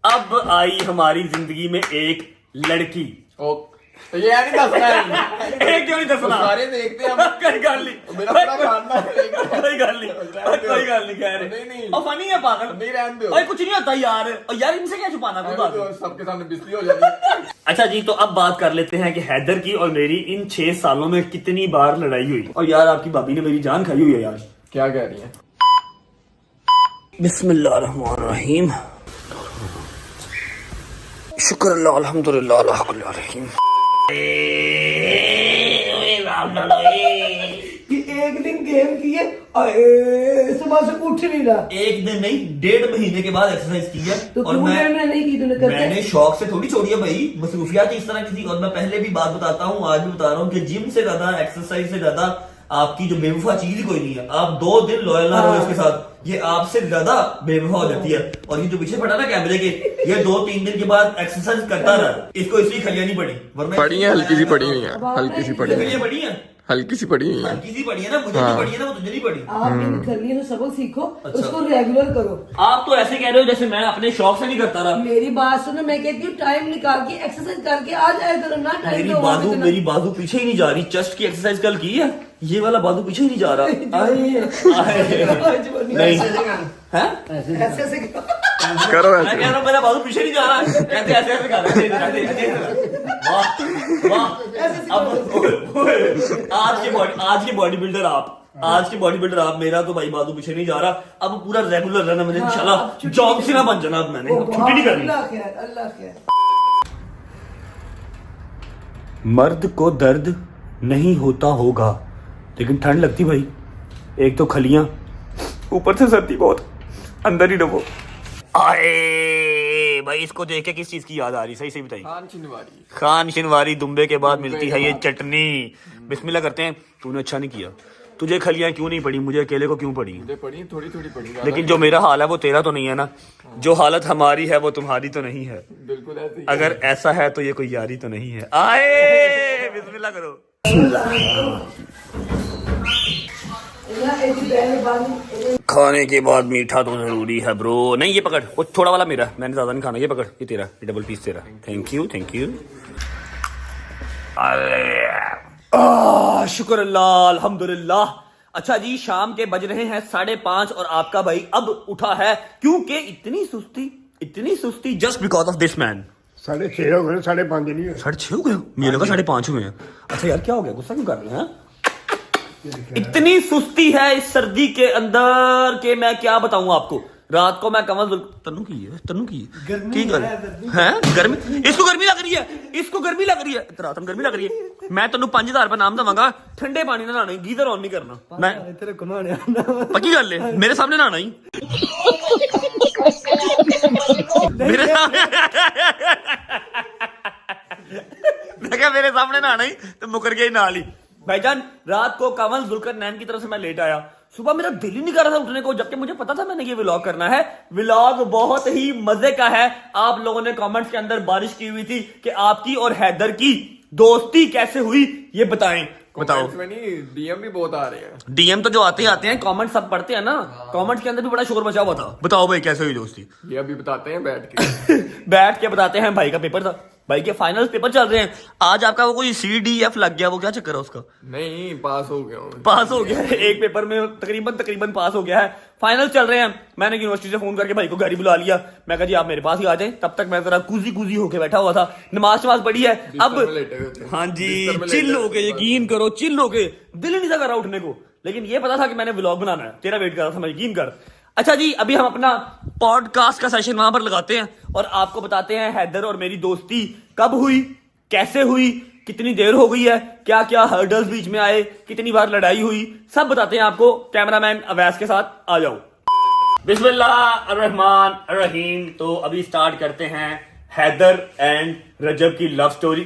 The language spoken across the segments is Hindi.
अब आई हमारी जिंदगी में एक लड़की। ओ तो ये नहीं दसना है। एक क्यों नहीं दसना? सारे देखते हैं हम। कोई गल नहीं, मेरा पूरा मानना है। कोई गल नहीं, कोई गल नहीं कह रहे। नहीं। और फनी है पागल। नहीं रहने दो। ओए कुछ नहीं होता यार, और यार इनसे क्या छुपाना कोई बात नहीं। सबके सामने बिस्ती हो जाती है। अच्छा जी, तो अब बात कर लेते हैं कि हैदर की और मेरी इन 6 सालों में कितनी बार लड़ाई हुई। और यार आपकी भाभी ने मेरी जान खाई हुई है यार। क्या कह रही है? बिस्मिल्लाहिर्रहमानिर्रहीम, शुक्र अल्लाह अल्हम्दुलिल्लाह अला कुल्ली हाल। एक दिन गेम किए, सुबह से उठ नहीं रहा। एक दिन नहीं, 1.5 महीने के बाद एक्सरसाइज की है। तो और मैं नहीं की, तूने करके? मैंने शौक से थोड़ी छोड़ी है भाई, मसरूफियात इस तरह की थी। और मैं पहले भी बात बताता हूँ, आज भी बता रहा हूँ कि जिम से ज्यादा, एक्सरसाइज से ज्यादा आपकी जो बेवफा चीज ही कोई नहीं है। आप 2 दिन लॉयल ना रहो इसके साथ, ये आपसे ज्यादा बेवफा हो जाती है। और ये जो पीछे पड़ा ना कैमरे के, ये 2-3 दिन के बाद एक्सरसाइज करता रहा, इसको इसलिए खलिया नहीं पड़ी, वरना पड़ी है, हल्की सी पड़ी हुई है, हल्की सी पड़ी खलिया है, पड़ी है, हल्की सी पड़ी हुई है। हल्की सी पड़ी है ना, मुझे नहीं पड़ी है ना, वो तुझे नहीं पड़ी। आप इन करनी तो सबक सीखो, अच्छा। उसको रेगुलर करो। आप तो ऐसे कह रहे हो जैसे मैं अपने शौक से नहीं करता रहा। मेरी बात सुनो, मैं कहती हूँ टाइम निकाल के एक्सरसाइज करके आ जाया करो ना। टाइम मेरी बाजू पीछे ही नहीं जा रही। चेस्ट की एक्सरसाइज कल की है, ये वाला बाजू पीछे ही नहीं जा रहा। नहीं है, ऐसे ऐसे करो मैं ऐसे। कह रहा हूँ मेरा बाजू पीछे नहीं जा रहा। कहते ऐसे ऐसे कर रहे हैं। वाह वाह। अब आज के बॉडी बिल्डर आप, मेरा तो भाई बाजू पीछे नहीं जा रहा। अब पूरा रेगुलर रहना मैंने, इंशाल्लाह जॉब से ना बन जाना। अब मैंने छुट्टी नहीं करनी। अल्लाह खैर। मर्द को दर्द नहीं होता होगा, लेकिन ठंड लगती भाई। एक तो खलियां, ऊपर से सर्दी बहुत, अंदर ही डबो। आए भाई, इसको देख के किस चीज की याद आ रही? सही बताइए। खान शिनवारी दुम्बे के बाद मिलती है ये चटनी। बिस्मिल्लाह करते हैं। तूने अच्छा नहीं किया, तुझे खलियां क्यों नहीं पड़ी, मुझे अकेले को क्यों पड़ी? मुझे पड़ी थोड़ी पड़ी, लेकिन जो मेरा हाल है वो तेरा तो नहीं है ना। जो हालत हमारी है वो तुम्हारी तो नहीं है। बिल्कुल ऐसे ही। अगर ऐसा है तो ये कोई यारी तो नहीं है। आए बिस्मिल्लाह करो। खाने के बाद मीठा तो जरूरी है ब्रो। नहीं ये पकड़, वो थोड़ा वाला मेरा, मैंने ज्यादा नहीं खाना। ये पकड़, ये तेरा, ये डबल पीस तेरा। थैंक यू शुक्र अल्लाह अल्हम्दुलिल्लाह। अच्छा जी, शाम के बज रहे हैं 5:30 और आपका भाई अब उठा है। क्योंकि इतनी सुस्ती just because of this man. 6:30 हो गए, 5:30 नहीं हुए। 6:30 हो गए? मुझे लगा 5:30 हुए हैं। अच्छा यार क्या हो गया, गुस्सा क्यों कर रहे हैं? इतनी सुस्ती है इस सर्दी के अंदर के मैं क्या बताऊं आपको। रात को मैं कमल तन्नू की है गर्मी, इसको गर्मी लग रही है, रात में गर्मी लग रही है। मैं तन्नू 5,000 रुपए नाम दवांगा, ठंडे पानी ना नहाना, गीजर ऑन नहीं करना। मैं पक्की गल है, मेरे सामने नहाना ही, मेरे सामने मैं क्या मेरे सामने नहाना ही तो मुकर गया ही नहा ली। भाईजान रात को कमल जुल्करनैन की तरफ से मैं लेट आया, सुबह मेरा दिल ही नहीं कर रहा था उठने को, जबकि मुझे पता था मैंने ये व्लॉग करना है। व्लॉग बहुत ही मजे का है। आप लोगों ने कमेंट्स के अंदर बारिश की हुई थी कि आपकी और हैदर की दोस्ती कैसे हुई, ये बताओ। डीएम भी बहुत आ रहे हैं। डीएम तो जो आते हैं, कमेंट सब पढ़ते हैं ना। कमेंट्स के अंदर भी बड़ा शोर मचा हुआ था। बताओ भाई कैसे हुई दोस्ती? ये अभी बताते हैं बैठ के बताते हैं। भाई का पेपर था, भाई के फाइनल पेपर चल रहे हैं। आज आपका वो कोई CDF लग गया, वो क्या चक्कर है उसका? नहीं, पास हो गया है। एक पेपर में तकरीबन पास हो गया है। फाइनल चल रहे हैं। मैंने यूनिवर्सिटी से फोन करके भाई को घर ही बुला लिया। मैं कहा जी आप मेरे पास ही आ जाएं। तब तक मैं जरा कुजी होके बैठा हुआ था, नमाज पढ़ी है। अब हाँ जी, चिल होके, यकीन करो चिल होके, दिल नहीं था कर रहा उठने को, लेकिन ये पता था कि मैंने व्लॉग बनाना है। तेरा वेट कर रहा था मैं, यकीन कर। अच्छा जी, अभी हम अपना पॉडकास्ट का सेशन वहां पर लगाते हैं और आपको बताते हैं हैदर और मेरी दोस्ती कब हुई, कैसे हुई, कितनी देर हो गई है, क्या क्या हर्डल्स बीच में आए, कितनी बार लड़ाई हुई, सब बताते हैं आपको। कैमरामैन अवैस के साथ आ जाओ। बिस्मिल्लाहिर्रहमानिर्रहीम। तो अभी स्टार्ट करते हैं हैदर एंड रजब की love story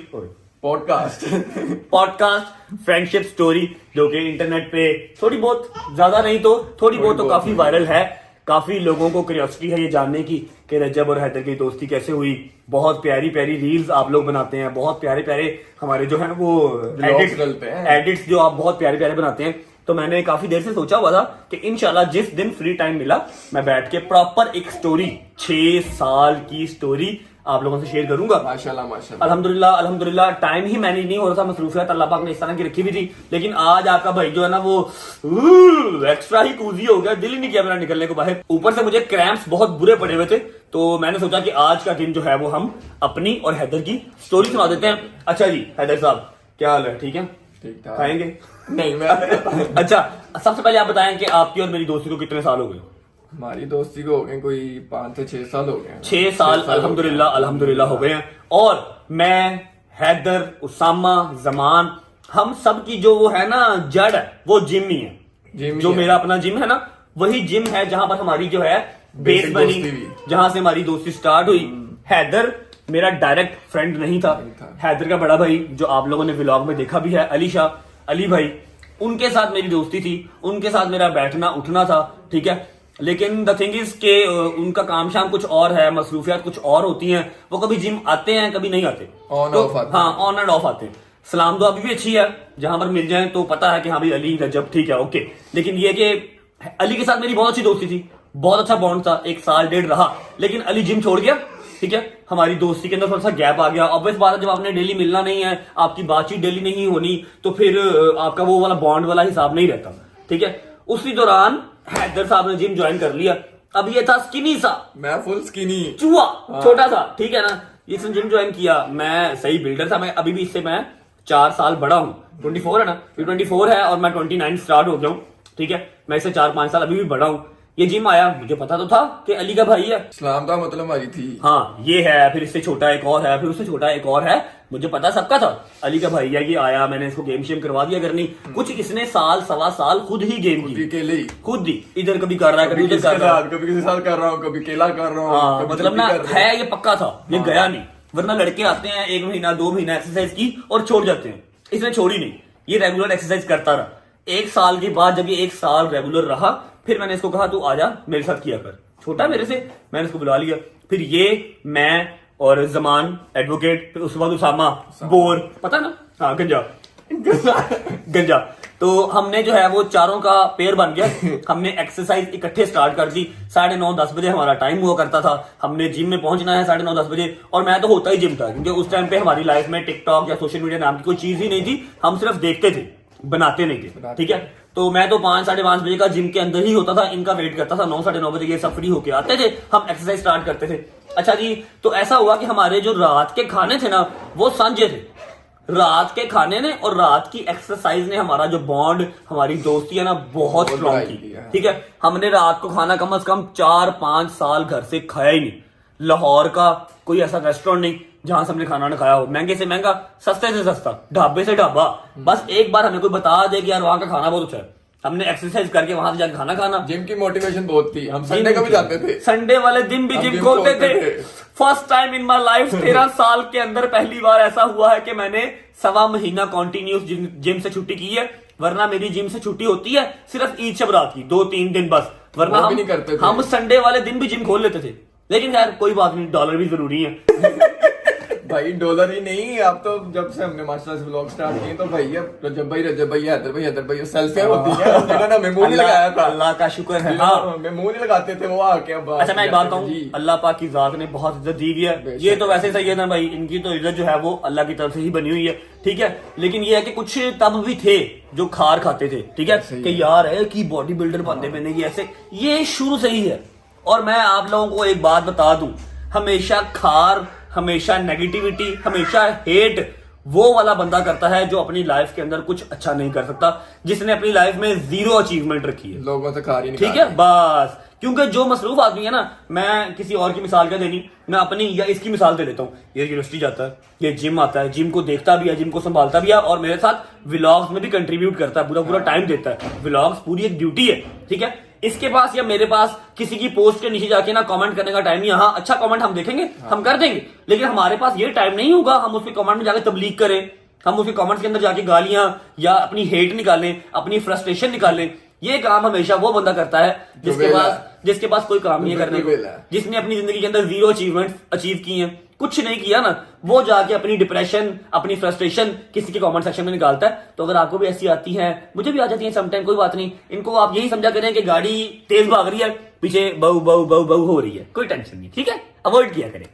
podcast friendship story, जो कि इंटरनेट पे थोड़ी बहुत, ज्यादा नहीं तो थोड़ी बहुत तो काफी वायरल है। काफी लोगों को क्यूरियोसिटी है ये जानने की कि रजब और हैदर की दोस्ती कैसे हुई। बहुत प्यारी रील्स आप लोग बनाते हैं, बहुत प्यारे हमारे जो है वो एडिट्स जो आप बहुत प्यारे बनाते हैं। तो मैंने काफी देर से सोचा हुआ था कि इंशाल्लाह जिस दिन फ्री टाइम मिला मैं बैठ के प्रॉपर एक स्टोरी 6 साल की स्टोरी आप लोगों से शेयर करूंगा। माशाल्लाह माशाल्लाह। अल्हम्दुलिल्लाह टाइम ही मैनेज नहीं हो रहा था, मसरूफियत अल्लाह पाक ने इस तरह की रखी हुई थी। लेकिन आज आपका भाई जो है ना वो एक्स्ट्रा ही कूजी हो गया, दिल ही नहीं किया मेरा निकलने को बाहर। ऊपर से मुझे क्रैम्प्स बहुत बुरे पड़े हुए थे, तो मैंने सोचा कि आज का दिन जो है वो हम अपनी और हैदर की स्टोरी सुना देते हैं। अच्छा जी हैदर साहब क्या हाल है, ठीक है? ठीक ठाक। खाएंगे? नहीं मैं अच्छा सबसे पहले आप बताएं कि आपकी और मेरी दोस्ती को कितने साल हो गए? हमारी दोस्ती को हो गए कोई 5 से 6 साल हो गए। 6 साल अल्हम्दुलिल्लाह हो गए हैं। और मैं, हैदर, उसामा, जमान, हम सब की जो वो है ना जड़ है वो जिम ही है। जिम ही जो है। मेरा अपना जिम है ना वही जिम है जहां पर हमारी जो है बेस Basic बनी, दोस्ती हुई। जहां से हमारी दोस्ती स्टार्ट हुई। हैदर मेरा डायरेक्ट फ्रेंड नहीं था। हैदर का बड़ा भाई जो आप लोगों ने व्लॉग में देखा भी है, अली शाह, अली भाई, उनके साथ मेरी दोस्ती थी, उनके साथ मेरा बैठना उठना था, ठीक है। लेकिन द थिंग इज के उनका काम शाम कुछ और है, मसरूफियात कुछ और होती हैं। वो कभी जिम आते हैं कभी नहीं आते, On तो off आते हैं। हाँ ऑन एंड ऑफ आते हैं। सलाम दुआ अभी भी अच्छी है, जहां पर मिल जाए तो पता है कि हाँ भाई अली रजब ठीक है ओके। लेकिन ये कि अली के साथ मेरी बहुत अच्छी दोस्ती थी, बहुत अच्छा बॉन्ड था, 1 साल 1.5 रहा। लेकिन अली जिम छोड़ गया, ठीक है, हमारी दोस्ती के अंदर थोड़ा सा गैप आ गया। ऑब्वियस बात है जब आपने डेली मिलना नहीं है, आपकी बातचीत डेली नहीं होनी, तो फिर आपका वो वाला बॉन्ड वाला हिसाब नहीं रहता, ठीक है। उसी दौरान हैदर साहब ने जिम ज्वाइन कर लिया। अब ये था स्किनी सा, मैं फुल स्किनी। चूहा छोटा सा, ठीक है ना। इसने जिम ज्वाइन किया, मैं सही बिल्डर था, मैं अभी भी इससे मैं 4 साल बड़ा हूँ। 24 है ना, ये 24 है और मैं 29 स्टार्ट हो गया हूँ, ठीक है। मैं इससे 4-5 साल अभी भी बड़ा हूँ। ये जिम आया, मुझे पता तो था कि अली का भाई है, इस्लाम का मतलब हमारी थी। हाँ ये है, फिर इससे छोटा एक और है, फिर उससे छोटा एक और है, मुझे पता सबका था। अली का भाई है, ये आया, मैंने इसको गेम शेम करवा दिया करनी। कुछ इसने साल सवा साल खुद ही गेम की, अकेले ही, खुद ही, इधर कभी कर रहा है कभी उधर कर रहा है। कभी किसी साथ कर रहा हूँ, कभी अकेला कर रहा हूँ, हाँ कभी मतलब ना छुट्टी कर रहा हूँ। है ये पक्का था, ये गया नहीं। वरना लड़के आते हैं 1 महीना 2 महीना एक्सरसाइज की और छोड़ जाते हैं, इसने छोड़ी नहीं, ये रेगुलर एक्सरसाइज करता रहा। 1 साल के बाद जब ये 1 साल रेगुलर रहा, फिर मैंने इसको कहा तू आजा मेरे साथ किया कर, छोटा मेरे से, मैंने इसको बुला लिया। फिर ये, मैं और जमान एडवोकेट, फिर उसके बाद उसामा बोर, पता ना, हाँ गंजा गंजा। तो हमने जो है वो चारों का पेयर बन गया। हमने एक्सरसाइज इकट्ठे स्टार्ट कर दी। 9:30-10 बजे हमारा टाइम हुआ करता था, हमने जिम में पहुंचना है 9:30-10 बजे। और मैं तो होता ही जिम था, क्योंकि उस टाइम पे हमारी लाइफ में टिकटॉक या सोशल मीडिया नाम की कोई चीज ही नहीं थी, हम सिर्फ देखते थे, बनाते नहीं थे, ठीक है। तो मैं तो 5-5:30 बजे का जिम के अंदर ही होता था, इनका वेट करता था। 9-9:30 बजे ये सब फ्री होके आते थे, हम एक्सरसाइज स्टार्ट करते थे। अच्छा जी, तो ऐसा हुआ कि हमारे जो रात के खाने थे ना वो सांझे थे। रात के खाने ने और रात की एक्सरसाइज ने हमारा जो बॉन्ड, हमारी दोस्ती है ना बहुत स्ट्रॉन्ग बढ़ाई की, है। ठीक है। हमने रात को खाना कम से कम 4-5 साल घर से खाया ही नहीं। लाहौर का कोई ऐसा रेस्टोरेंट नहीं जहां से हमने खाना ना खाया हो, महंगे से महंगा, सस्ते से सस्ता, ढाबे से ढाबा। बस एक बार हमें कोई बता दे कि यार वहां का खाना बहुत अच्छा है, हमने एक्सरसाइज करके वहां से जाकर खाना खाना। जिम की मोटिवेशन बहुत थी, हम संडे को भी जाते थे, संडे वाले दिन भी हम जिम जिम खोलते खोलते थे। थे। First time in my life 13 साल के अंदर पहली बार ऐसा हुआ है कि मैंने 1.25 महीना कॉन्टिन्यूस जिम से छुट्टी की है। वरना मेरी जिम से छुट्टी होती है सिर्फ ईद शब रात की 2-3 दिन बस, वरना वो भी नहीं करते थे। हम संडे वाले दिन भी जिम खोल लेते थे। लेकिन यार कोई बात नहीं, डॉलर भी जरूरी है। भाई डॉलर ही नहीं, अब तो जब से हमने मास्टर्स व्लॉग स्टार्ट किए तो भैया रजब भाई, हैदर भाई सेल्फी होती है, जिन्होंने हमें मुंह नहीं लगाया था। अल्लाह का शुक्र है। हाँ हमें मुंह नहीं लगाते थे, वो आके अब अच्छा मैं एक बात कहूँ, जी। अल्लाह पाक की जात ने बहुत इज्जत दी हुई है। बेशक। ये तो वैसे सही है ना भाई, इनकी तो इज्जत जो है वो अल्लाह की तरफ से ही बनी हुई है, ठीक है। लेकिन ये है कि कुछ तब भी थे जो खार खाते थे, ठीक है, सही कि है। यार है कि बॉडी बिल्डर बनने में नहीं ऐसे, ये शुरू से ही है। और मैं आप लोगों को एक बात बता दूं, हमेशा खार, हमेशा नेगेटिविटी, हमेशा हेट वो वाला बंदा करता है जो अपनी लाइफ के अंदर कुछ अच्छा नहीं कर सकता, जिसने अपनी लाइफ में 0 अचीवमेंट रखी है, लोगों से खारी ठीक है बस। क्योंकि जो मसरूफ आदमी है ना, मैं किसी और की मिसाल क्या देनी, मैं अपनी या इसकी मिसाल दे लेता हूँ। ये यूनिवर्सिटी जाता है, ये जिम आता है, जिम को देखता भी है, जिम को संभालता भी है, और मेरे साथ व्लॉग्स में भी कंट्रीब्यूट करता है, पूरा टाइम देता है। व्लॉग्स पूरी एक ड्यूटी है, ठीक है। इसके पास या मेरे पास किसी की पोस्ट के नीचे जाके ना कमेंट करने का टाइम नहीं है। हाँ अच्छा कमेंट हम देखेंगे, हम कर देंगे, लेकिन हमारे पास ये टाइम नहीं होगा हम उसके कमेंट में जाके तबलीग करें, हम उसके कमेंट्स के अंदर जाके गालियां या अपनी हेट निकालें, अपनी फ्रस्ट्रेशन निकालें। ये काम हमेशा वो बंदा करता है जिसके पास कोई काम नहीं है करने को, जिसने अपनी जिंदगी के अंदर 0 अचीवमेंट अचीव की हैं। कुछ नहीं किया ना, वो जाके अपनी डिप्रेशन, अपनी फ्रस्ट्रेशन किसी के कमेंट सेक्शन में निकालता है। तो अगर आपको भी ऐसी आती है, मुझे भी आ जाती है समटाइम, कोई बात नहीं, इनको आप यही समझा करें कि गाड़ी तेज भाग रही है, पीछे बहु बहु बहु बहु हो रही है, कोई टेंशन नहीं, ठीक है, अवॉइड किया करें।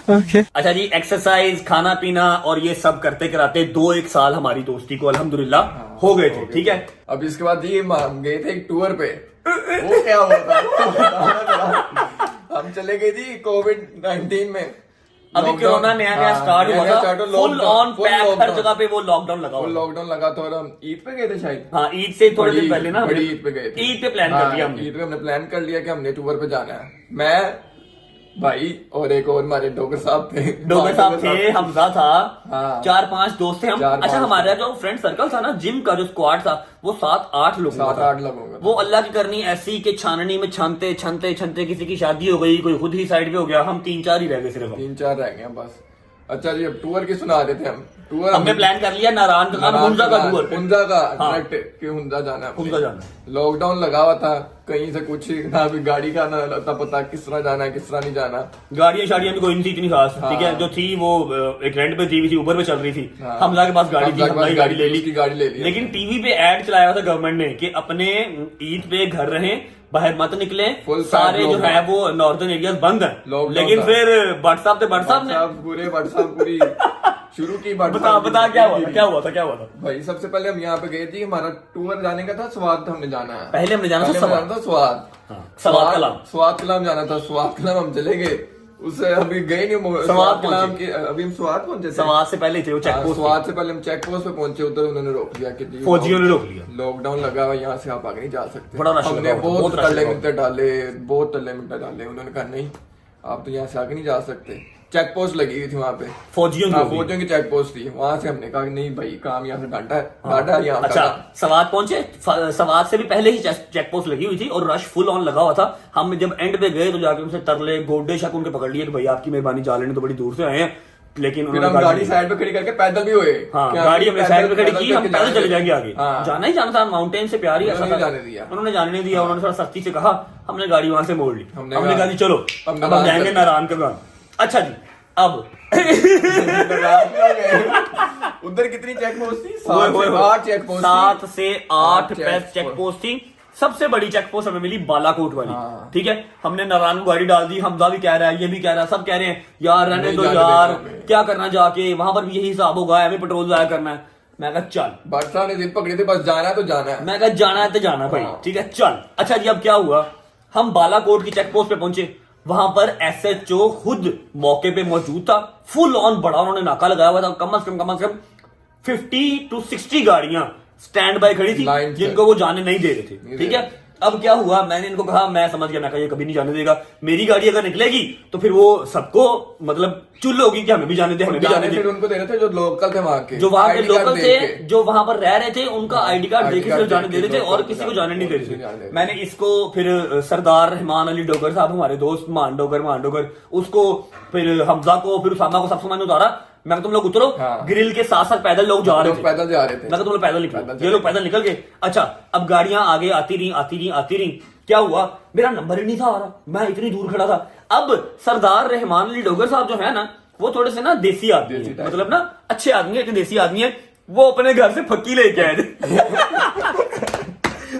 अच्छा जी, एक्सरसाइज, खाना पीना और ये सब करते कराते 2-1 साल हमारी दोस्ती को अल्हम्दुलिल्लाह हो गए थे, ठीक है। अब इसके बाद जी हम गए थे एक टूर पे, वो क्या हुआ था हम चले गए जी कोविड-19 में, अभी कोरोना नया स्टार्ट हुआ था, फुल ऑन पैक, हर जगह पे वो लॉकडाउन लगा हुआ, लॉकडाउन लगा था। और हम ईद पे गए थे शायद, हाँ ईद से थोड़े दिन पहले ना, बड़ी ईद पे गए थे, ईद पे प्लान कर लिया हमने, ईद पे हमने प्लान कर लिया कि हमने टूर पे जाना है। मैं, भाई और एक और हमारे डोगर साहब थे, हमजा था, हाँ। 4-5 दोस्त थे हम। 4-5 अच्छा, हमारा जो फ्रेंड सर्कल था ना, जिम का जो स्क्वाड था, वो 7-8 लोगों का था। 7-8 लोगों का। वो अल्लाह की करनी ऐसी कि छाननी में छानते छानते छानते किसी की शादी हो गई, कोई खुद ही साइड पे हो गया, हम 3-4 ही रह गए सिर्फ। 3-4 रह गए बस। अच्छा जी, अब टूर की सुना रहे थे हम। टूर हमने प्लान कर लिया नारायण का, हुंजा का टूर, हुंजा का, हाँ। डायरेक्ट कि हुंजा जाना है, हुंजा जाना। लॉकडाउन लगा हुआ था, कहीं से कुछ ना भी गाड़ी का ना अता पता, किस तरह जाना है किस तरह नहीं जाना। गाड़ियां शाड़ियां भी कोई नहीं थी इतनी खास, ठीक है, जो थी वो एक रेंट पे थी, ऊबर पे चल रही थी, हमजा के पास गाड़ी थी, हमजा की गाड़ी ले ली, गाड़ी ले ली। लेकिन टीवी पे ऐड चलाया हुआ था गवर्नमेंट ने कि अपने ईद पे घर रहें, बाहर मत निकले, सारे जो है वो नॉर्दर्न एरियाज बंद है। लेकिन फिर व्हाट्सएप पूरी शुरू की बात। बता क्या हुआ था भाई सबसे पहले हम यहाँ पे गए थे, हमारा टूर जाने का था, स्वाद हमने जाना है, पहले हमने जाना था स्वाद, स्वाद कलाम, स्वाद कलाम जाना था। स्वाद कलाम हम चले गए, उससे अभी गए नहीं स्वाद कलाम की, अभी हम स्वाद पहुंचे थे, स्वाद से पहले थे वो चेक पोस्ट, स्वाद से पहले हम चेक पोस्ट पे पहुंचे, उधर उन्होंने रोक लिया कि फौजियों ने रोक लिया, लॉकडाउन लगा हुआ, यहाँ से आप आगे नहीं जा सकते। बड़ा रश हमने लगा, बहुत रश तल्ले लगा। मिनटे डाले, उन्होंने कहा नहीं आप तो यहाँ से आगे नहीं जा सकते। चेक पोस्ट लगी हुई थी वहाँ पे, फौजियों की चेक पोस्ट थी, वहां से हमने कहा नहीं भाई काम यहाँ से डांटा यहाँ। अच्छा, सवाद पहुंचे, सवाद से भी पहले ही चेक पोस्ट लगी हुई थी और रश फुल ऑन लगा हुआ था। हम जब एंड पे गए तो जाके उनसे तरले गोडे शक उनके पकड़ लिए कि भाई आपकी मेहरबानी, जा लेने तो बड़ी दूर से आए हैं, लेकिन फिर हम गाड़ी साइड पे खड़ी करके पैदल भी हुए। हाँ, गाड़ी हमने साइड पे खड़ी की, हम पैदल चले जाएंगे आगे, जाना ही जाना था, माउंटेन से प्यार ही ऐसा था, उन्होंने जाने नहीं दिया, उन्होंने थोड़ा सख्ती से कहा, हमने गाड़ी वहां से मोड़ ली, हमने कहा जी चलो अब हम जाएंगे नारायण का गांव। अच्छा जी, अब उधर कितनी चेक पोस्ट थी? 7 से 8 चेक पोस्ट थी। सबसे बड़ी चेक पोस्ट हमें मिली बालाकोट वाली, ठीक है। हमने नारायण को गाड़ी डाल दी, हमजा भी कह रहा है, ये भी कह रहा है, सब कह रहे हैं यार रहने दो यार, क्या करना जाके वहां पर भी यही हिसाब होगा, हमें पेट्रोल जाया करना है। मैं कहा चल, बादशाह ने जिद पकड़ी थी, बस जाना है तो जाना है। मैं कहा जाना है तो जाना भाई, ठीक है चल। अच्छा जी, अब क्या हुआ, हम बालाकोट की चेक पोस्ट पे पहुंचे, वहां पर SHO खुद मौके पे मौजूद था, फुल ऑन बड़ा उन्होंने नाका लगाया हुआ था, कम से कम 50 to 60 गाड़ियां स्टैंड बाय खड़ी थी जिनको वो जाने नहीं दे रहे थे, ठीक है। अब क्या हुआ, मैंने इनको कहा, मैं समझ गया, मैं कहा ये कभी नहीं जाने देगा, मेरी गाड़ी अगर निकलेगी तो फिर वो सबको मतलब चुल होगी कि हमें भी जाने दे, हमें भी जाने दे। फिर उनको दे रहे थे जो लोकल थे वहां के, जो वहां के लोकल थे, जो वहां पर रह रहे थे, उनका ID कार्ड देके सिर्फ जाने दे रहे थे और किसी को जाने नहीं दे रहे थे। मैंने इसको फिर सरदार रहमान अली डोगर साहब, हमारे दोस्त मान डोगर, उसको फिर हमजा को, फिर उसामा को, सबसे मैंने उतारा, मैं तुम लोग उतरो, ग्रिल के साथ साथ पैदल लोग जा रहे थे, पैदल जा रहे थे, मैं तुम लोग पैदल निकलो, ये लोग पैदल निकल गए। अच्छा, अब गाड़ियां आगे आती रही, क्या हुआ, मेरा नंबर ही नहीं था आ रहा, मैं इतनी दूर खड़ा था। अब सरदार रहमान अली डोगर साहब जो है ना, वो थोड़े से ना देसी आदमी है, मतलब ना अच्छे आदमी है, इतने देसी आदमी है, वो अपने घर से फक्की लेके आए थे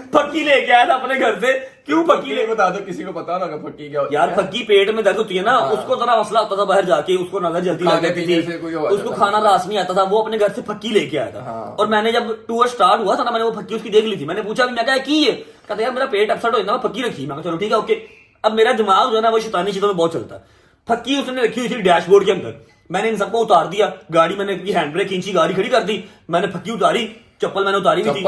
फक्की लेके आया था अपने घर से। क्यों फक्की ले, बता दो, किसी को पता ना फक्की क्या होती यार, फक्की पेट में दर्द होती है ना, उसको जरा मसला होता था बाहर जाके, उसको नजर जल्दी लग जाती थी, उसको खाना रास नहीं आता था, वो अपने घर से फक्की लेके आया था। और मैंने जब टूर स्टार्ट हुआ था ना, मैंने वो फक्की उसकी देख ली थी, मैंने पूछा मैं क्या की है, कहता यार मेरा पेट अपसेट हो जाता, फक्की रखी। मैं चलो ठीक है ओके। अब मेरा दिमाग जो है ना वो शैतानी चीजों में बहुत चलता है, फक्की उसने रखी हुई थी डैशबोर्ड के अंदर, मैंने इन सबको उतार दिया, गाड़ी मैंने हैंड ब्रेक खींची, गाड़ी खड़ी कर दी, मैंने फक्की उतारी, चप्पल मैंने उतारी हुई थी,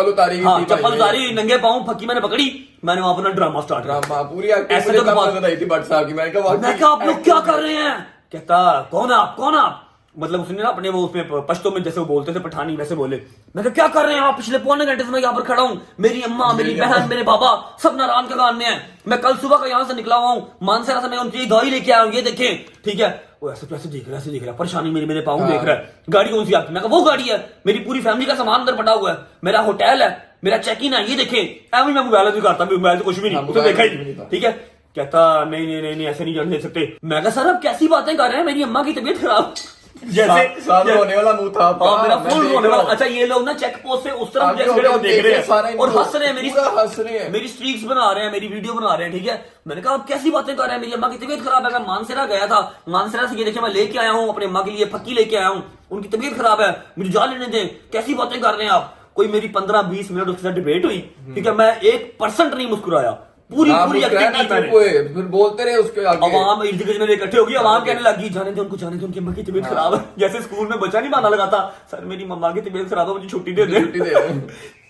चप्पल उतारी, नंगे पाँव, फक्की मैंने पकड़ी, मैंने वहां पर ड्रामा स्टार्ट किया पूरी ऐसे तो मैं कहा आप लोग क्या कर रहे हैं, कहता कौन आप, मतलब उसने ना अपने वो उसमें पश्तो में जैसे वो बोलते थे पठानी वैसे बोले। मैं कहा क्या कर रहे हैं आप, पिछले पौने घंटे से मैं यहाँ पर खड़ा हूँ, मेरी अम्मा, मेरी बहन, मेरे बाबा सब नारायण का गान में है, मैं कल सुबह का यहाँ से निकला हुआ हूँ, मानसरा से मैं उनकी दवाई लेके आया हूँ, ये देखें, ठीक है। वो ऐसे कैसे देख रहा है, परेशानी मेरे पाँव देख रहा है, गाड़ी कौन सी आपकी, मैं कहा वो गाड़ी है, मेरी पूरी फैमिली का सामान अंदर पड़ा हुआ है, मेरा होटल है, मेरा चेक इन है, ये देखें। मैं मोबाइल भी करता, मोबाइल तो कुछ भी नहीं, उसे देखा ही, ठीक है। कहता नहीं नहीं नहीं नहीं ऐसे नहीं जाने दे सकते। मैं कहा सर आप कैसी बातें कर रहे हैं, मेरी अम्मा की तबीयत खराब। साल होने वाला मुंह था आपका। मेरा मैं फुल देख रोने रहा वाला। हूँ। अच्छा ये लोग ना चेक पोस्ट से उस तरफ आगे मुझे हो गए, देख रहे सारा हैं इनको और हंस रहे हैं, पूरा हंस रहे हैं। मेरी स्ट्रीक्स बना रहे हैं, मेरी वीडियो बना रहे हैं, ठीक है। मैंने कहा आप कैसी बातें कर रहे हैं, मेरी अम्मा की तबीयत खराब है। मैं मानसरा गया था, मानसरा से ये देखिए मैं लेके आया हूँ अपने अम्मा के लिए फक्की लेके आया हूँ, उनकी तबीयत खराब है, मुझे जा लेने दें, कैसी बातें कर रहे हैं आप। कोई मेरी 15-20 मिनट उसके साथ डिबेट हुई, ठीक है। मैं 1% नहीं मुस्कुराया, पूरी पूरी एक्टिंग की मैंने। फिर बोलते रहे उसके आगे। अवाम इर्द गिर्द मेरे इकट्ठे होगी, अवाम कहने लगी जाने दे उनको, जाने दे, उनकी अम्मा की तबीयत खराब है। जैसे स्कूल में बच्चा नहीं बहाना लगाता, सर मेरी मम्मा की तबीयत खराब है, मुझे छुट्टी दे दे।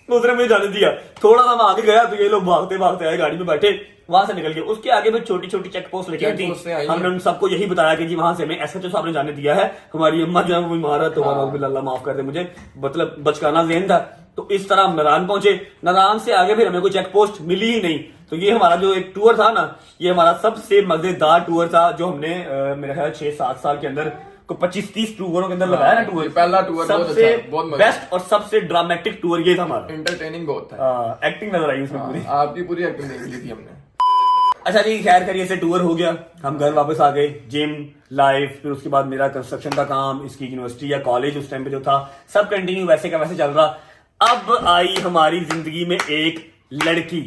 उसने मुझे जाने दिया। थोड़ा सा मैं आगे गया तो ये लोग भागते भागते आए, गाड़ी में बैठे, वहां से निकल गए। उसके आगे में छोटी छोटी चेक पोस्ट लगी थी, हमने उन सबको यही बताया कि जी वहां से हमें एसएचओ साहब ने जाने दिया है, हमारी अम्मा जो है वो बीमार है, तो अल्लाह माफ कर दे मुझे, मतलब बचकाना ज़हन था। तो इस तरह हम नारायण पहुंचे। नारायण से आगे फिर हमें कोई चेक पोस्ट मिली ही नहीं। तो ये हमारा जो एक टूर था ना, ये हमारा सबसे मजेदार टूर था जो हमने मेरे ख्याल 6-7 साल के अंदर को 25-30 टूरों के अंदर लगाया ना टूर। पहला टूर सबसे बेस्ट और सबसे ड्रामेटिक टूर ये था हमारा। एंटरटेनिंग बहुत था। एक्टिंग नजर आई उसमें पूरी। आपकी पूरी एक्टिंग देख ली थी हमने। अच्छा जी खैर करिए से टूर हो गया, हम घर वापस आ गए, जिम लाइफ, फिर उसके बाद मेरा कंस्ट्रक्शन का काम, इसकी यूनिवर्सिटी या कॉलेज उस टाइम पे जो था सब कंटिन्यू वैसे का वैसे चल रहा। अब आई हमारी जिंदगी में एक लड़की।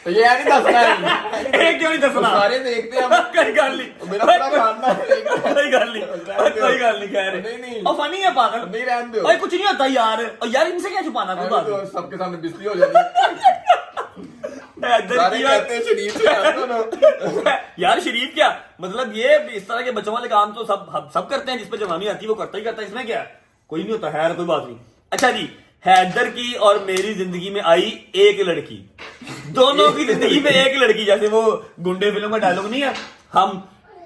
तो ये नहीं दसना है। एक क्यों नहीं दसना, सारे देखते हैं कोई गल नहीं, मेरा पूरा खानदान देख रहा है। कोई गल नहीं, कोई गल नहीं, खैर नहीं। और फनी है पागल, नहीं रहने दो। भाई कुछ नहीं होता यार, और यार इनसे क्या छुपाना, कोई बात नहीं। सबके सामने बिस्ती हो जाती है। सारे कहते हैं शरीफ से यार दोनों। यार शरीफ क्या मतलब, ये इस तरह के बच्चों वाले काम तो सब करते हैं, जिस पे जवानी आती है वो करता ही करता है, इसमें क्या है, कोई नहीं होता, खैर कोई बात नहीं। अच्छा जी हैदर की और मेरी जिंदगी में आई एक लड़की, दोनों की जिंदगी में एक लड़की, जैसे वो गुंडे फिल्म का डायलॉग नहीं है, हम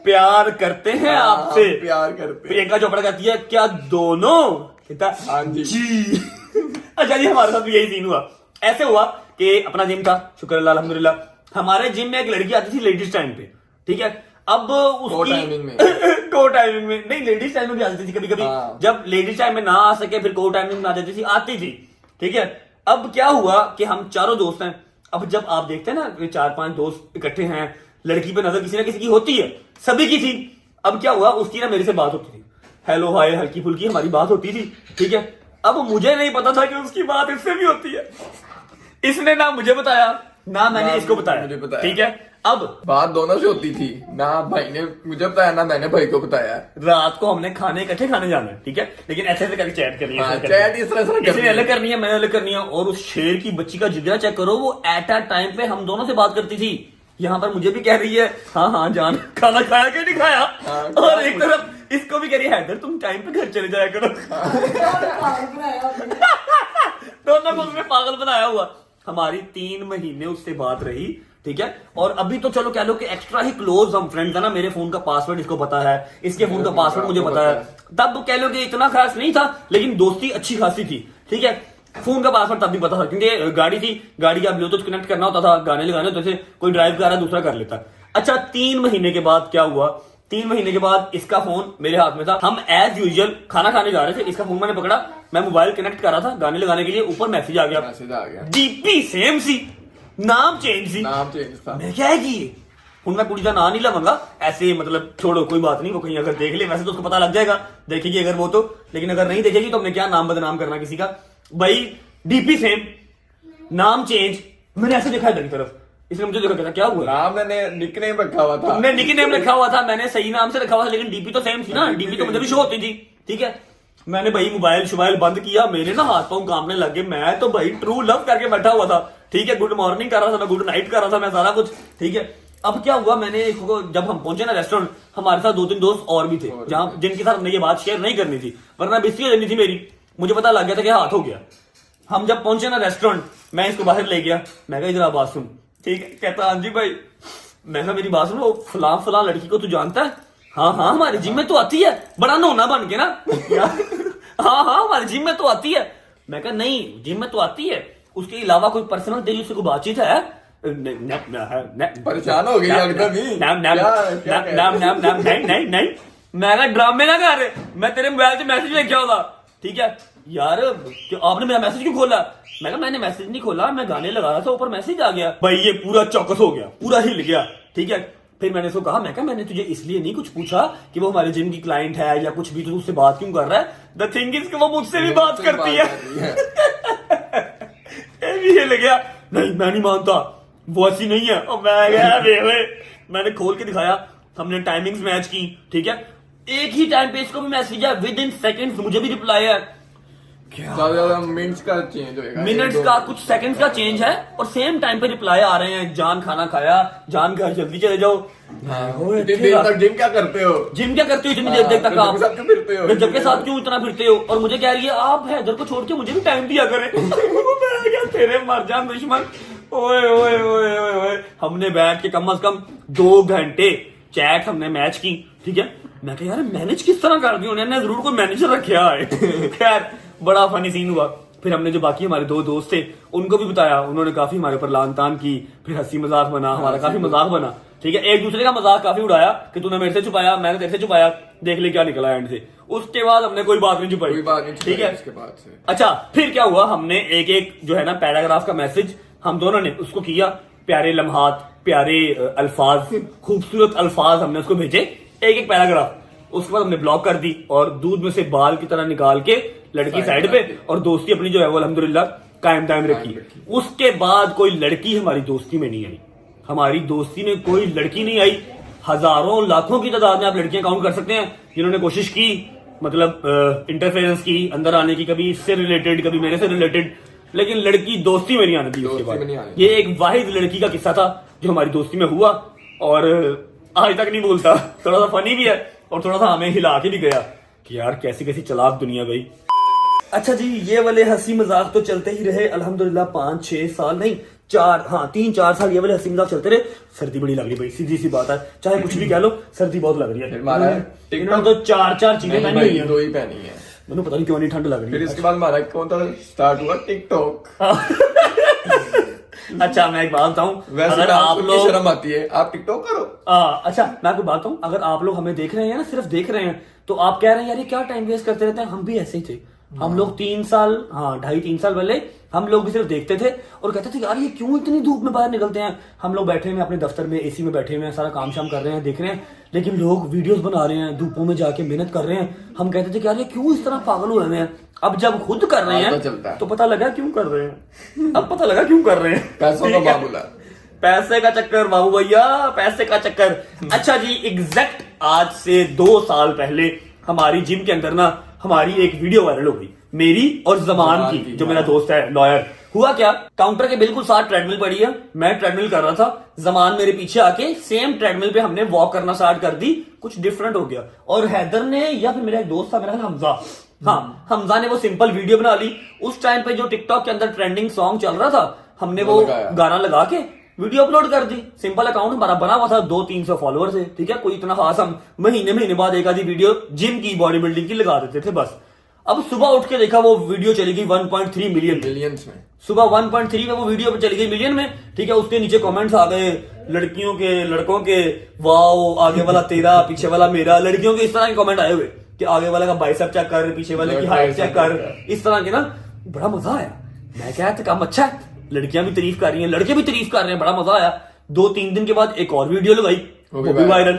प्यार करते हैं आपसे, प्यार करते। प्रियंका चोपड़ा कहती है क्या दोनों, कहता हाँ जी। अच्छा जी हमारे साथ भी यही सीन हुआ। ऐसे हुआ कि अपना जिम था, शुक्र अल्लाह अल्हम्दुलिल्लाह, हमारे जिम में एक लड़की आती थी लेडीज टाइम पे, ठीक है। अब उसकी को टाइमिंग में नहीं, लेडीज टाइम में भी आती थी कभी कभी, जब लेडीज टाइम में ना आ सके फिर को टाइमिंग में आ जाती थी, आती थी, ठीक है। अब क्या हुआ कि हम चारों दोस्त हैं, अब जब आप देखते हैं ना 4-5 दोस्त इकट्ठे हैं, लड़की पे नजर किसी ना किसी की होती है, सभी की थी। अब क्या हुआ, उसकी ना मेरे से बात होती थी, हेलो हाय हल्की फुल्की हमारी बात होती थी, ठीक है। अब मुझे नहीं पता था कि उसकी बात इससे भी होती है, इसने ना मुझे बताया ना मैंने इसको बताया, ठीक है। अब बात दोनों से होती थी, ना भाई ने मुझे बताया ना मैंने भाई को बताया। रात को हमने खाने इकट्ठे खाने जाना है, ठीक है, लेकिन ऐसे ऐसे करके चैट करनी है, चैट इस तरह से इसने अलग करनी है, मैंने अलग करनी है। और उस शेर की बच्ची का जिगरा चेक करो, वो एट अ टाइम पे हम दोनों से बात करती थी। यहाँ पर मुझे भी कह रही है हाँ हाँ जान खाना खाया कि नहीं खाया, और एक तरफ इसको भी कह रही है हैदर तुम टाइम पे घर चले जाया करो। दोनों को उसने पागल बनाया हुआ। हमारी 3 महीने उससे बात रही, ठीक है। और अभी तो चलो कह लो कि एक्स्ट्रा ही क्लोज हम फ्रेंड्स है ना, मेरे फोन का पासवर्ड इसको पता है, इसके फोन का पासवर्ड मुझे पता है। तब कह लो कि इतना खास नहीं था, लेकिन दोस्ती अच्छी खासी थी, ठीक है। फोन का पासवर्ड तब भी पता था, क्योंकि गाड़ी थी, गाड़ी का ब्लूटूथ कनेक्ट करना होता था, गाने लगाने होते थे, कोई ड्राइव कर रहा है दूसरा कर लेता। अच्छा 3 महीने के बाद क्या हुआ, 3 महीने के बाद इसका फोन मेरे हाथ में था, हम एज यूजुअल खाना खाने जा रहे थे, इसका फोन मैंने पकड़ा, मैं मोबाइल कनेक्ट कर रहा था गाने लगाने के लिए, ऊपर मैसेज आ गया, डीपी सेम सी, नाम चेंज था। मैं क्या है कि हूं मैं कुड़ी का नाम नहीं लवांगा ऐसे, मतलब छोड़ो कोई बात नहीं, वो कहीं अगर देख ले वैसे तो उसको पता लग जाएगा, देखेगी अगर वो तो, लेकिन अगर नहीं देखेगी तो हमने क्या नाम बदनाम करना किसी का। भाई डीपी सेम नाम चेंज, मैंने ऐसे देखा इधर की तरफ, इसने मुझे देखा कहता क्या हुआ, नाम मैंने निकनेम रखा हुआ था, तुमने निकनेम रखा हुआ था, मैंने सही नाम से रखा हुआ था, लेकिन डीपी तो सेम थी ना, डीपी तो मुझे भी शो होती थी, ठीक है। मैंने भाई मोबाइल शोबाइल बंद किया, मेरे ना हाथ पांव कांपने लगे, मैं तो भाई ट्रू लव करके बैठा हुआ था, ठीक है। गुड मॉर्निंग कर रहा था मैं, गुड नाइट कर रहा था मैं, सारा कुछ ठीक है। अब क्या हुआ, मैंने जब हम पहुंचे ना रेस्टोरेंट, हमारे साथ 2-3 दोस्त और भी थे, जहां जिनके साथ हमने ये बात शेयर नहीं करनी थी, वरना बिस्ती हो जानी थी मेरी। मुझे पता लग गया था कि हाथ हो गया। हम जब पहुंचे ना रेस्टोरेंट, मैं इसको बाहर ले गया, मैं कहा इधर बात सुन, ठीक है। कहता हाँ जी भाई, मैं कहा मेरी बात सुन, वो फलां लड़की को तू जानता है? हाँ हाँ हमारे जिम में तो आती है, बड़ा नोना बन के ना। हाँ हाँ हमारे जिम में तो आती है। मैं कहा नहीं जिम में तो आती है, उसके अलावा कोई पर्सनल दिल से कोई बातचीत है? परेशान हो गई एकदम ही। नहीं मैं कहा ड्रामे ना कर, मैं तेरे मोबाइल से मैसेज लेके आऊंगा, ठीक है। यार आपने मेरा मैसेज क्यों खोला? मैं कहा मैंने मैसेज नहीं खोला, मैं गाने लगा रहा था, ऊपर मैसेज आ गया। भाई ये पूरा चौकस हो गया, पूरा हिल गया, ठीक है। फिर मैंने उसको कहा, मैं कहा मैंने तुझे इसलिए नहीं कुछ पूछा कि वो हमारे जिम की क्लाइंट है या कुछ भी, तो उससे बात क्यों कर रहा है? द थिंग इज कि वो मुझसे भी बात करती है। ये लग गया, नहीं मैं नहीं मानता, वो ऐसी नहीं है। और मैं गया मैंने खोल के दिखाया, हमने टाइमिंग्स मैच की, ठीक है। एक ही टाइम पे इसको भी मैसेज है, विद इन सेकेंड्स मुझे भी रिप्लाई है। ज्यादा मिनट्स का चेंज होएगा, मिनट्स का, कुछ सेकंड्स का चेंज है, और सेम टाइम पे रिप्लाई आ रहे हैं, जान खाना खाया, जान घर जल्दी चले जाओ। इतनी देर तक जिम क्या करते हो? जिम क्या करते हो इतनी देर तक आप? साथ क्यों फिरते हो? जब के साथ क्यों इतना फिरते हो? और मुझे कह रही है आप हैदर को छोड़ के मुझे भी टाइम दिया करें। मैं क्या, तेरे मर जान दुश्मन। ओए ओए ओए ओए ओए, हमने बैठ के कम से कम 2 घंटे चैट हमने मैच की, ठीक है। मैं कहा यार मैनेज किस तरह कर दी उन्होंने, जरूर कोई मैनेजर रखा है। खैर बड़ा फनी सीन हुआ। फिर हमने जो बाकी हमारे 2 दोस्त थे उनको भी बताया, उन्होंने काफी हमारे ऊपर लान तान की, फिर हंसी मजाक बना, हमारा काफी मजाक बना, ठीक है। एक दूसरे का मजाक काफी उड़ाया कि तूने मेरे से छुपाया, मैंने तेरे से छुपाया, देख ले क्या निकला एंड से। उसके बाद हमने कोई बात नहीं छुपाई, ठीक है। इसके बाद से अच्छा फिर क्या हुआ, हमने एक एक जो है ना पैराग्राफ का मैसेज हम दोनों ने उसको किया, प्यारे लम्हात, प्यारे अल्फाज, खूबसूरत अल्फाज हमने उसको भेजे, एक एक पैराग्राफ। उसके बाद हमने ब्लॉक कर दी और दूध में से बाल की तरह निकाल के लड़की साइड पे, और दोस्ती अपनी जो है वो अल्हम्दुलिल्लाह कायम दायम रखी। उसके बाद कोई लड़की हमारी दोस्ती में नहीं आई, हमारी दोस्ती में कोई लड़की नहीं आई। हजारों लाखों की तादाद में आप लड़कियां काउंट कर सकते हैं जिन्होंने कोशिश की, मतलब इंटरफेरेंस की, अंदर आने की, कभी इससे रिलेटेड कभी मेरे से रिलेटेड, लेकिन लड़की दोस्ती में नहीं आने दी। उसके बाद ये एक वाहिद लड़की का किस्सा था जो हमारी दोस्ती में हुआ, और आज तक नहीं भूलता। थोड़ा सा फनी भी है और थोड़ा सा हमें हिला के भी गया कि यार कैसी कैसी चालाक दुनिया भाई। अच्छा जी, ये वाले हंसी मजाक तो चलते ही रहे अल्हम्दुलिल्लाह 5-6 साल, नहीं 3-4 साल ये वाले हंसी मजाक चलते रहे। सर्दी बड़ी लग रही भाई, सीधी सी बात है, चाहे कुछ भी कह लो, सर्दी बहुत लग रही है। इन्होंने तो 4 चीजें पहनी हुई है, 2 ही पहनी है, मैंने पता नहीं क्यों नहीं ठंड लग रही है। फिर इसके बाद हमारा कौन सा स्टार्ट हुआ, टिकटॉक। अच्छा मैं एक बात बताऊं, वैसे अगर आप लोग, शर्म आती है, आप टिकटॉक करो। अच्छा मैं आपको बात बताऊं, अगर आप लोग हमें देख रहे हैं ना, सिर्फ देख रहे हैं, तो आप कह रहे हैं यार ये क्या टाइम वेस्ट करते रहते हैं, हम भी ऐसे ही थे। हम लोग 3 साल, 2.5-3 साल पहले हम लोग भी सिर्फ देखते थे और कहते थे यार ये क्यों इतनी धूप में बाहर निकलते हैं। हम लोग बैठे हुए अपने दफ्तर में एसी में बैठे हुए हैं, सारा काम शाम कर रहे हैं, देख रहे हैं, लेकिन लोग वीडियोस बना रहे हैं, धूपों में जाके मेहनत कर रहे हैं। हम कहते थे कि यार ये क्यों इस तरह पागल हुए हैं। अब जब खुद कर रहे हैं तो पता लगा क्यों कर रहे हैं। अब पता लगा क्यों कर रहे हैं, पैसों का मामला, पैसे का चक्कर बाबू भैया, पैसे का चक्कर। अच्छा जी, एग्जैक्ट आज से 2 साल पहले हमारी जिम के अंदर ना हमारी एक वीडियो वायरल हो गई, मेरी और जमान की, जो मेरा दोस्त है लॉयर। हुआ क्या, काउंटर के बिल्कुल साथ ट्रेडमिल पड़ी है, मैं ट्रेडमिल कर रहा था, जमान मेरे पीछे आके सेम ट्रेडमिल पे हमने वॉक करना स्टार्ट कर दी। कुछ डिफरेंट हो गया, और हैदर ने, या फिर मेरा एक दोस्त था, मेरा हमजा, हमजा ने वो सिंपल वीडियो बना ली। उस टाइम पे जो टिकटॉक के अंदर ट्रेंडिंग सॉन्ग चल रहा था, हमने वो गाना लगा के वीडियो अपलोड कर दी। सिंपल अकाउंट हमारा बना हुआ था, 200-300 फॉलोअर्स है, ठीक है, कोई इतना खास, हम महीने बाद एक आधी वीडियो जिम की, बॉडी बिल्डिंग की लगा देते थे बस। अब सुबह उठ के देखा वो वीडियो चली गई 1.3 मिलियंस में, सुबह 1.3 में वो वीडियो चली गई मिलियन में, ठीक है। उसके नीचे कमेंट्स आ गए लड़कियों के, लड़कों के, वाओ आगे वाला तेरा पीछे वाला मेरा, लड़कियों के इस तरह के कमेंट आए हुए कि आगे वाला का बाइसेप चेक कर, पीछे वाले की हाइट चेक कर, इस तरह के ना। बड़ा मजा आया, मैं क्या काम अच्छा है, लड़कियां भी तारीफ कर रही हैं, लड़के भी तारीफ कर रहे हैं, बड़ा मजा आया। 2-3 दिन के बाद एक और वीडियो लगाई, वो भी वायरल।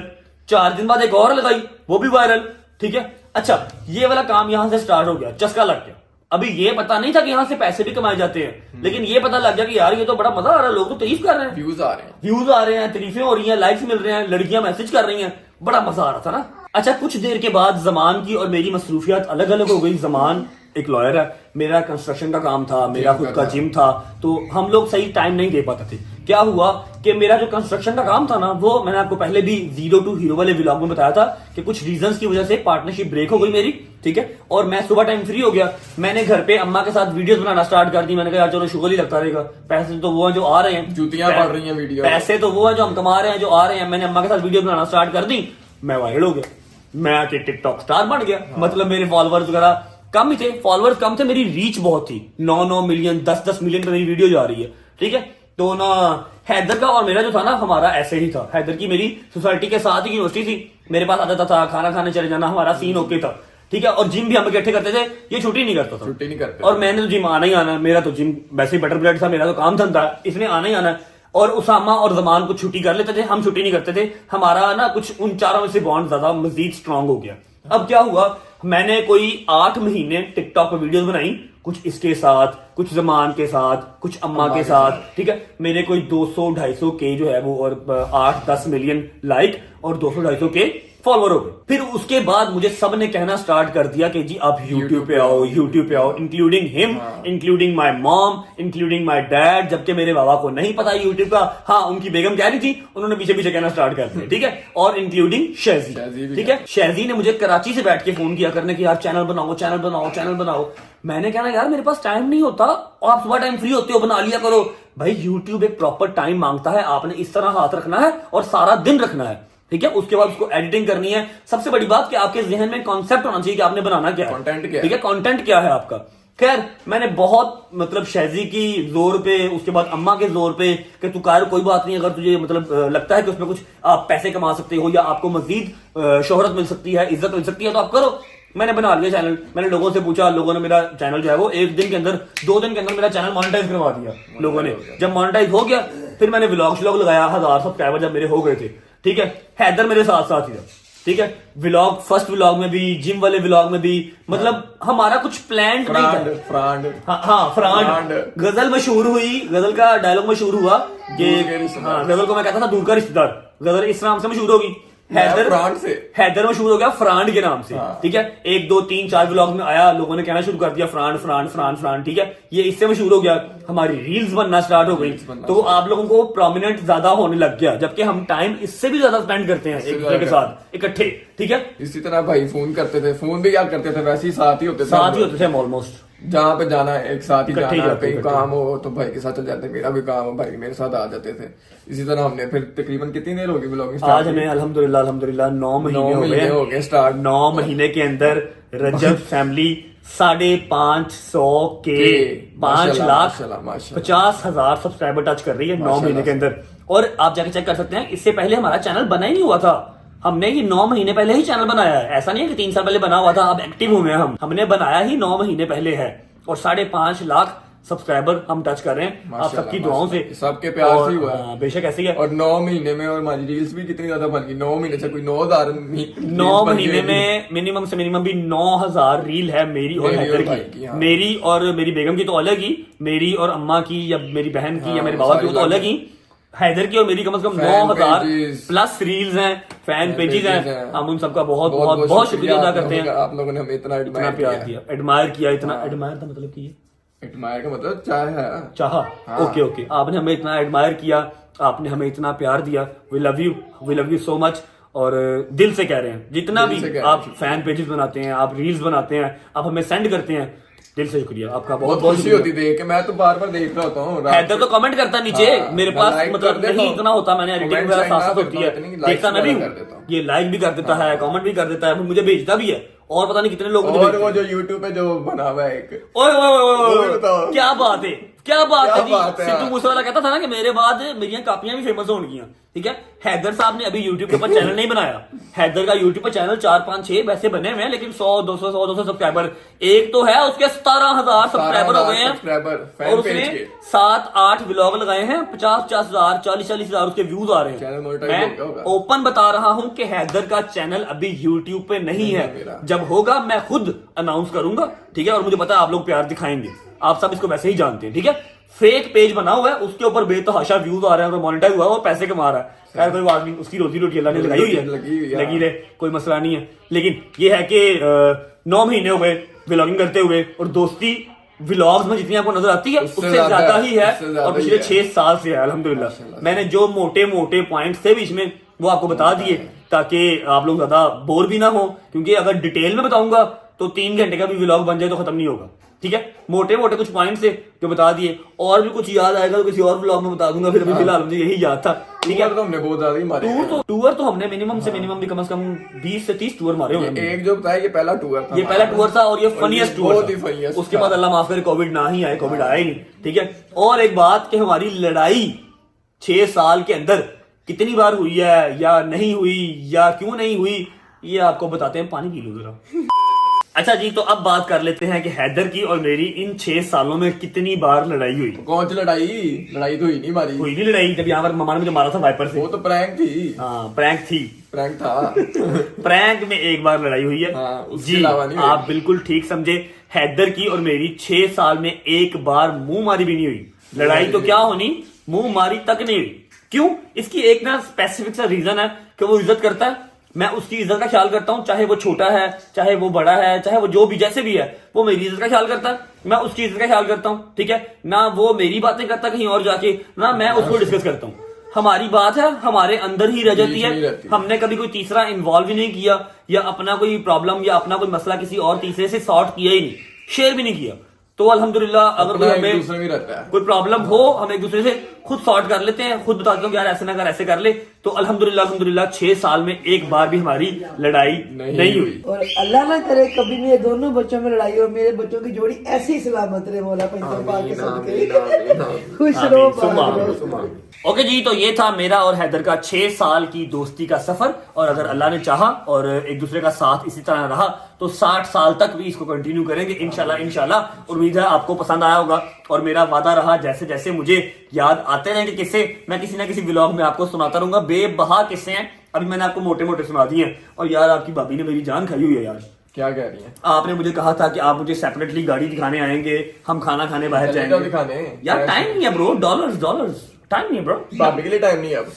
4 दिन बाद एक और लगाई, वो भी वायरल, ठीक है। अच्छा ये वाला काम यहां से स्टार्ट हो गया, चस्का लग गया। अभी ये पता नहीं था कि यहां से पैसे भी कमाए जाते हैं, लेकिन ये पता लग गया कि यार ये तो बड़ा मजा आ रहा है, लोग तो तारीफ कर रहे हैं, व्यूज आ रहे हैं, तारीफें हो रही हैं, लाइक्स मिल रहे हैं, लड़कियां मैसेज कर रही हैं, बड़ा मजा आ रहा था ना। अच्छा कुछ देर के बाद जमान की और मेरी मसरूफियात अलग अलग हो गई। जमान एक लॉयर है, मेरा कंस्ट्रक्शन का काम था, मेरा खुद का जिम था, तो हम लोग सही टाइम नहीं दे पाते थे। क्या हुआ कि मेरा जो कंस्ट्रक्शन का काम था ना, वो मैंने आपको पहले भी 0 to हीरो वाले व्लॉग में बताया था कि कुछ रीजंस की वजह से पार्टनरशिप ब्रेक हो गई मेरी, ठीक है। और मैं सुबह टाइम फ्री हो गया, मैंने घर पे अम्मा के साथ वीडियोस बनाना स्टार्ट कर दी। मैंने कहा यार चलो शुगर ही लगता रहेगा, पैसे तो वो हैं जो आ रहे हैं, जूतियां पड़ रही हैं वीडियो, पैसे तो वो है जो हम कमा रहे हैं, जो आ रहे हैं। मैंने अम्मा के साथ वीडियो बनाना स्टार्ट कर दी, मैं वायरल हो गया, मैं आके टिकटॉक स्टार बन गया। मतलब मेरे फॉलोअर्स वगैरह कम ही थे, फॉलोअर्स कम थे, मेरी रीच बहुत थी, 9-9 मिलियन 10-10 मिलियन पे मेरी वीडियो जा रही है, ठीक है। तो ना हैदर का और मेरा जो था ना, हमारा ऐसे ही था। हैदर की मेरी सोसाइटी के साथ ही यूनिवर्सिटी थी, मेरे पास आता था, खाना खाने चले जाना, हमारा सीन ओके था, ठीक है। और जिम भी हम इकट्ठे करते थे, ये छुट्टी नहीं करता था, और मैंने तो जिम आना ही आना, मेरा तो जिम वैसे ही बटर ब्लेड था, मेरा तो काम धंधा, इसने आना ही आना। और उसामा और जमान को छुट्टी कर लेते थे, हम छुट्टी नहीं करते थे। हमारा ना कुछ उन चारों में से बॉन्ड ज्यादा मजीद स्ट्रांग हो गया। अब क्या हुआ, मैंने कोई 8 महीने टिकटॉक पर वीडियोस बनाई, कुछ इसके साथ, कुछ जमान के साथ, कुछ अम्मा के साथ, ठीक है। मेरे कोई 200-250 के जो है वो और 8-10 मिलियन लाइक और 200-250 के फॉलोअर हो गए। फिर उसके बाद मुझे सब ने कहना स्टार्ट कर दिया कि जी आप YouTube पे आओ, YouTube पे आओ, including him, including my mom, including my dad, जबकि मेरे बाबा को नहीं पता YouTube का। हाँ, उनकी बेगम कह रही थी, उन्होंने पीछे पीछे कहना स्टार्ट कर दिया, ठीक है। और इंक्लूडिंग शहजी, ठीक है। शहजी ने मुझे कराची से बैठ के फोन किया करने की, यार चैनल बनाओ, चैनल बनाओ, चैनल बनाओ। मैंने कहना यार मेरे पास टाइम नहीं होता, और आप सुबह टाइम फ्री होते हो, बना लिया करो। भाई YouTube एक प्रॉपर टाइम मांगता है, आपने इस तरह हाथ रखना है और सारा दिन रखना है, ठीक है। उसके बाद उसको एडिटिंग करनी है। सबसे बड़ी बात कि आपके जहन में कॉन्सेप्ट होना चाहिए कि आपने बनाना क्या है, कंटेंट क्या है, ठीक है, कंटेंट क्या है आपका। खैर मैंने बहुत मतलब शहजी की जोर पे, उसके बाद अम्मा के जोर पे कि तू कार कोई बात नहीं, अगर तुझे मतलब लगता है कि उसमें कुछ आप पैसे कमा सकते हो या आपको मजीद शोहरत मिल सकती है, इज्जत मिल सकती है, तो आप करो। मैंने बना लिया चैनल। मैंने लोगों से पूछा, लोगों ने मेरा चैनल जो है वो 1 दिन के अंदर, 2 दिन के अंदर मेरा चैनल मोनेटाइज करवा दिया लोगों ने। जब मोनेटाइज हो गया फिर मैंने व्लॉग लगाया, 1000 सब्सक्राइबर जब मेरे हो गए थे, ठीक है। हैदर मेरे साथ साथ ही था, ठीक है। व्लॉग, फर्स्ट व्लॉग में भी, जिम वाले व्लॉग में भी, मतलब हमारा कुछ प्लान नहीं था। फ्रांड गजल मशहूर हुई, गजल का डायलॉग मशहूर हुआ कि गजल को मैं कहता था दूर का रिश्तेदार, गजल इस नाम से मशहूर होगी। हैदर मशहूर हो गया फ्रांड के नाम से, ठीक है। 1, 2, 3, 4 व्लॉग में आया, लोगों ने कहना शुरू कर दिया फ्रांड फ्रांड फ्रांड फ्रांड, ठीक है। ये इससे मशहूर हो गया, हमारी रील्स बनना स्टार्ट हो गई, तो आप लोगों को प्रोमिनेंट ज्यादा होने लग गया, जबकि हम टाइम इससे भी ज्यादा स्पेंड करते हैं एक दूसरे के साथ इकट्ठे, ठीक है। इसी तरह भाई फोन करते थे, फोन भी क्या करते थे, वैसे ही साथ ही होते थे ऑलमोस्ट। जहाँ पे जाना है एक साथ ही जाना, कहीं काम हो तो भाई के साथ चल जाते, मेरा भी काम हो भाई मेरे साथ आ जाते थे। इसी तरह हमने फिर तकरीबन कितनी देर होगी ब्लॉगिंग? आज हमें अल्हम्दुलिल्लाह 9 महीने हो गए स्टार्ट। 9 महीने के अंदर रजब फैमिली 550 के 5,50,000 सब्सक्राइबर टच कर रही है 9 महीने के अंदर। और आप जाके चेक कर सकते हैं, इससे पहले हमारा चैनल बना ही नहीं हुआ था। हमने ये 9 महीने पहले ही चैनल बनाया है, ऐसा नहीं है कि 3 साल पहले बना हुआ था अब एक्टिव हुए हैं। हमने बनाया ही 9 महीने पहले है और 5.5 लाख सब्सक्राइबर हम टच कर रहे हैं आप सबकी दुआओं से, सबके प्यार से हुआ है। बेशक ऐसे ही है। और 9 महीने में और हमारी रील्स भी कितनी ज्यादा बन गई, 9 महीने से कोई 9,000 9 महीने में मिनिमम से मिनिमम भी 9,000 रील है मेरी और हैदर की। मेरी और मेरी बेगम की तो अलग ही, मेरी और अम्मा की या मेरी बहन की या मेरे बाबा की तो अलग ही, हैदर की और मेरी कम से कम 9,000 प्लस रील्स हैं, फैन पेजेस हैं। हम उन सबका बहुत बहुत बहुत शुक्रिया अदा करते हैं। आप लोगों ने हमें इतना प्यार दिया, एडमायर किया, इतना एडमायर का मतलब की एडमायर का मतलब चाहा। ओके, आपने हमें इतना एडमायर किया, आपने हमें इतना प्यार दिया। We love you so much. और दिल से कह रहे हैं, जितना भी आप फैन पेजेस बनाते हैं, आप रील्स बनाते हैं, आप हमें सेंड करते हैं, दिल से शुक्रिया आपका। बहुत खुशी होती देख के, मैं तो बार बार देख रहा होता हूँ। हैदर तो कमेंट करता नीचे, मेरे पास मतलब नहीं इतना होता, मैंने एडिटिंग वगैरह साथ होती है, देखता मैं भी हूँ। ये लाइक भी कर देता है, कमेंट भी कर देता है, मुझे भेजता भी है। और पता नहीं कितने लोग, और वो जो YouTube पे जो बना हुआ है एक, ओए क्या बात है, क्या बात है जी। सिद्धू मूसेवाला कहता था ना कि मेरे बाद मेरी कापियां भी फेमस होंगी, ठीक है। हैदर साहब ने अभी YouTube के ऊपर चैनल नहीं बनाया। हैदर का YouTube पर चैनल 4, 5, 6 वैसे बने हुए हैं, लेकिन 100-200 सब्सक्राइबर एक तो है, उसके 17,000 सब्सक्राइबर हो गए हैं। और उसने 7-8 व्लॉग लगाए हैं, 50,000 40,000 उसके व्यूज आ रहे हैं। मैं ओपन बता रहा हूं कि हैदर का चैनल अभी YouTube पे नहीं है, जब होगा मैं खुद अनाउंस करूंगा, ठीक है। और मुझे पता है आप लोग प्यार दिखाएंगे, आप सब इसको वैसे ही जानते हैं, ठीक है। फेक पेज बना हुआ है, उसके ऊपर बेतहाशा व्यूज आ रहे हैं और मोनेटाइज हुआ है और पैसे कमा रहा है। खैर कोई बात नहीं, उसकी रोजी रोटी अल्लाह ने लगाई हुई है, लगी रहे, कोई मसला नहीं है। लेकिन ये है कि 9 महीने हो गए व्लॉगिंग करते हुए, और दोस्ती व्लॉग्स में जितनी आपको नजर आती है उससे ज्यादा ही है, और पिछले 6 साल से है अल्हम्दुलिल्लाह। मैंने जो मोटे मोटे पॉइंट्स थे बीच में वो आपको बता दिए, ताकि आप लोग ज्यादा बोर भी ना हो, क्योंकि अगर डिटेल में बताऊंगा तो 3 घंटे का भी व्लॉग बन जाए तो खत्म नहीं होगा, ठीक है। मोटे मोटे कुछ पॉइंट्स थे जो बता दिए, और भी कुछ याद आएगा तो किसी और व्लॉग में बता दूंगा। फिर अभी फिलहाल मुझे यही याद था, ठीक है। तो हमने बहुत ज्यादा ही मारे टूर तो हमने मिनिमम से मिनिमम भी कम से कम 20 से 30 टूर मारे होंगे। एक जो बताया ये पहला टूर था, ये पहला टूर था और ये फनीएस्ट टूर बहुत ही फनीएस्ट। उसके बाद अल्लाह माफ करे कोविड ना ही आए, कोविड आया ही नहीं, ठीक है। और एक बात कि हमारी लड़ाई 6 साल के अंदर कितनी बार हुई है या नहीं हुई या क्यों नहीं हुई, ये आपको बताते हैं। पानी पी लो जरा। अच्छा जी, तो अब बात कर लेते हैं कि हैदर की और मेरी इन 6 सालों में कितनी बार लड़ाई हुई। कौन सी लड़ाई? लड़ाई तो हुई नहीं हमारी। हुई नहीं लड़ाई, जब यहाँ पर ममा ने मुझे मारा था वाइपर से। वो तो प्रैंक थी। हाँ प्रैंक थी, प्रैंक था। प्रैंक में एक बार लड़ाई हुई है। हाँ, उसके जी अलावा नहीं हुई। आप बिल्कुल ठीक समझे। हैदर की और मेरी 6 साल में एक बार मुंह मारी भी नहीं हुई। लड़ाई तो क्या होनी, मुंह मारी तक नहीं हुई। क्यों? इसकी एक ना स्पेसिफिक सा रीजन है कि वो इज्जत करता है, मैं उसकी इज्जत का ख्याल करता हूं, चाहे वो छोटा है, चाहे वो बड़ा है, चाहे वो जो भी जैसे भी है, वो मेरी इज्जत का ख्याल करता है, मैं उसकी इज्जत का ख्याल करता हूं। ठीक है ना? वो मेरी बातें करता कहीं और जाके, ना मैं उसको डिस्कस करता हूं। हमारी बात है हमारे अंदर ही रह जाती है, हमने कभी कोई तीसरा इन्वॉल्व ही नहीं किया, या अपना कोई प्रॉब्लम या अपना कोई मसला किसी और तीसरे से सॉर्ट किया ही नहीं, शेयर भी नहीं किया। तो अल्हम्दुलिल्लाह अगर कोई हमें कोई प्रॉब्लम हो, हम एक दूसरे से खुद सॉर्ट कर लेते हैं, खुद बताते हैं यार ऐसे ना कर, ऐसे कर ले। तो अल्हम्दुलिल्लाह 6 साल में एक बार भी हमारी लड़ाई नहीं हुई। और अल्लाह ना करे कभी मेरे दोनों बच्चों में लड़ाई हो, मेरे बच्चों की जोड़ी ऐसी सलामत रहे मौला खुश रहो। ओके जी, तो ये था मेरा और हैदर का 6 साल की दोस्ती का सफर। और अगर अल्लाह ने चाहा और एक दूसरे का साथ इसी तरह रहा तो 60 साल तक भी इसको कंटिन्यू करेंगे इंशाल्लाह। उम्मीद है आपको पसंद आया होगा। और मेरा वादा रहा, जैसे जैसे मुझे याद आते रहेंगे किस्से, मैं किसी ना किसी व्लॉग में आपको सुनाता रहूंगा। बेबहा किस्से हैं, अभी मैंने आपको मोटे मोटे सुना दिए हैं। और यार आपकी भाभी ने मेरी जान खाई हुई है यार। क्या कह रही है? आपने मुझे कहा था कि आप मुझे सेपरेटली गाड़ी दिखाने आएंगे, हम खाना खाने बाहर जाएंगे। दिखाने यार टाइम नहीं है ब्रो, डॉलर्स टाइम नहीं है ब्रो। भाभी के लिए टाइम नहीं है अब।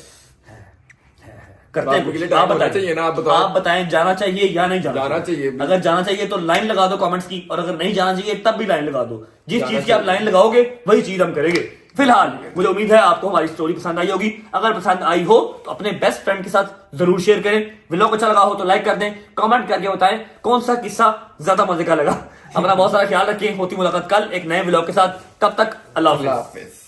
करते हैं कुछ, आप बताइए ना, आप बताएं जाना चाहिए या नहीं जाना चाहिए। अगर जाना चाहिए तो लाइन लगा दो कमेंट्स की, और अगर नहीं जाना चाहिए तब भी लाइन लगा दो। जिस चीज की आप लाइन लगाओगे वही चीज हम करेंगे। फिलहाल मुझे उम्मीद है आपको हमारी स्टोरी पसंद आई होगी। अगर पसंद आई हो तो अपने बेस्ट फ्रेंड के साथ जरूर शेयर करें। व्लॉग अच्छा लगा हो तो लाइक कर दें, कमेंट करके बताएं कौन सा किस्सा ज्यादा मजे का लगा। अपना बहुत सारा ख्याल रखें। होती मुलाकात कल एक नए व्लॉग के साथ, तब तक अल्लाह हाफिज।